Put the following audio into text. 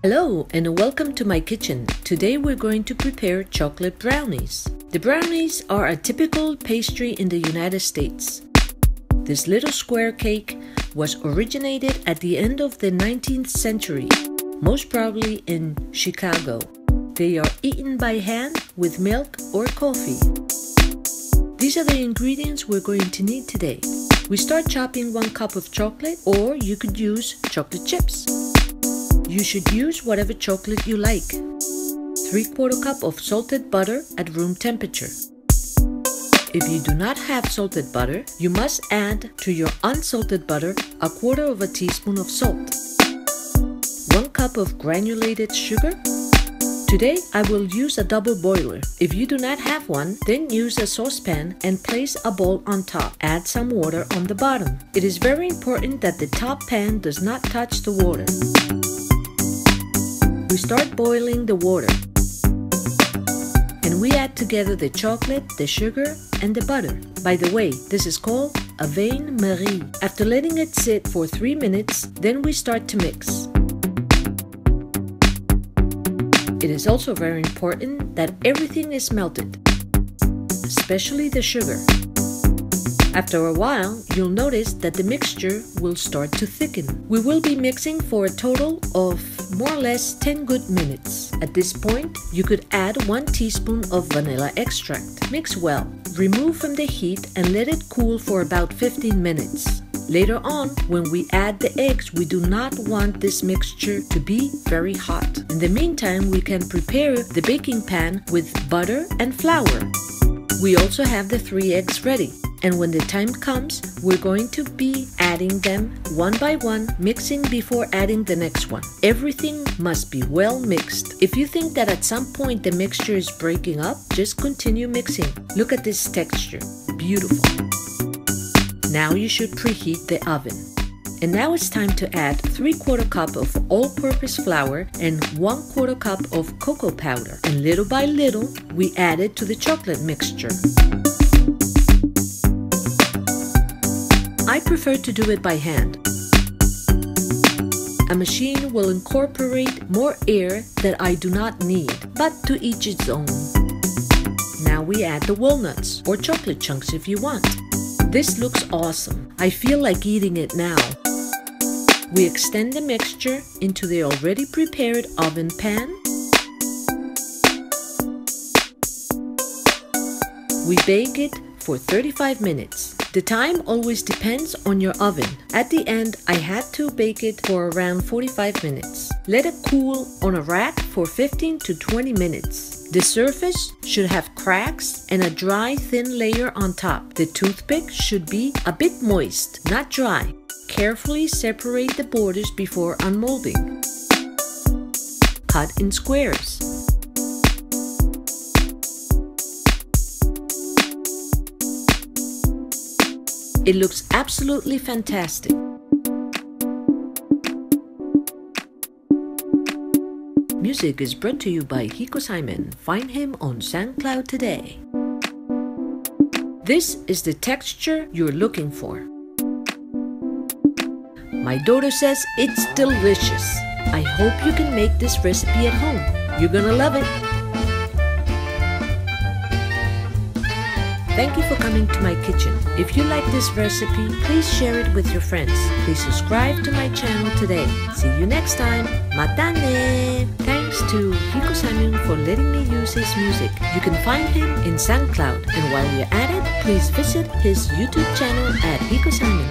Hello and welcome to my kitchen. Today we're going to prepare chocolate brownies. The brownies are a typical pastry in the United States. This little square cake was originated at the end of the 19th century, most probably in Chicago. They are eaten by hand with milk or coffee. These are the ingredients we're going to need today. We start chopping 1 cup of chocolate, or you could use chocolate chips. You should use whatever chocolate you like. 3/4 cup of salted butter at room temperature. If you do not have salted butter, you must add to your unsalted butter 1/4 teaspoon of salt. 1 cup of granulated sugar. Today I will use a double boiler. If you do not have one, then use a saucepan and place a bowl on top. Add some water on the bottom. It is very important that the top pan does not touch the water. We start boiling the water, and we add together the chocolate, the sugar, and the butter. By the way, this is called a bain-marie. After letting it sit for 3 minutes, then we start to mix. It is also very important that everything is melted, especially the sugar. After a while, you'll notice that the mixture will start to thicken. We will be mixing for a total of more or less 10 good minutes. At this point, you could add 1 teaspoon of vanilla extract. Mix well. Remove from the heat and let it cool for about 15 minutes. Later on, when we add the eggs, we do not want this mixture to be very hot. In the meantime, we can prepare the baking pan with butter and flour. We also have the 3 eggs ready. And when the time comes, we're going to be adding them one by one, mixing before adding the next one. Everything must be well mixed. If you think that at some point the mixture is breaking up, just continue mixing. Look at this texture. Beautiful. Now you should preheat the oven. And now it's time to add 3/4 cup of all-purpose flour and 1/4 cup of cocoa powder. And little by little, we add it to the chocolate mixture. I prefer to do it by hand. A machine will incorporate more air that I do not need, but to each its own. Now we add the walnuts, or chocolate chunks if you want. This looks awesome. I feel like eating it now. We extend the mixture into the already prepared oven pan. We bake it for 35 minutes. The time always depends on your oven. At the end, I had to bake it for around 45 minutes. Let it cool on a rack for 15 to 20 minutes. The surface should have cracks and a dry, thin layer on top. The toothpick should be a bit moist, not dry. Carefully separate the borders before unmolding. Cut in squares. It looks absolutely fantastic. Music is brought to you by Hiko Simon. Find him on SoundCloud today. This is the texture you're looking for. My daughter says it's delicious. I hope you can make this recipe at home. You're gonna love it. Thank you for coming to my kitchen. If you like this recipe, please share it with your friends. Please subscribe to my channel today. See you next time. Mata ne! Thanks to Hiko Simon for letting me use his music. You can find him in SoundCloud. And while you're at it, please visit his YouTube channel at Hiko Simon.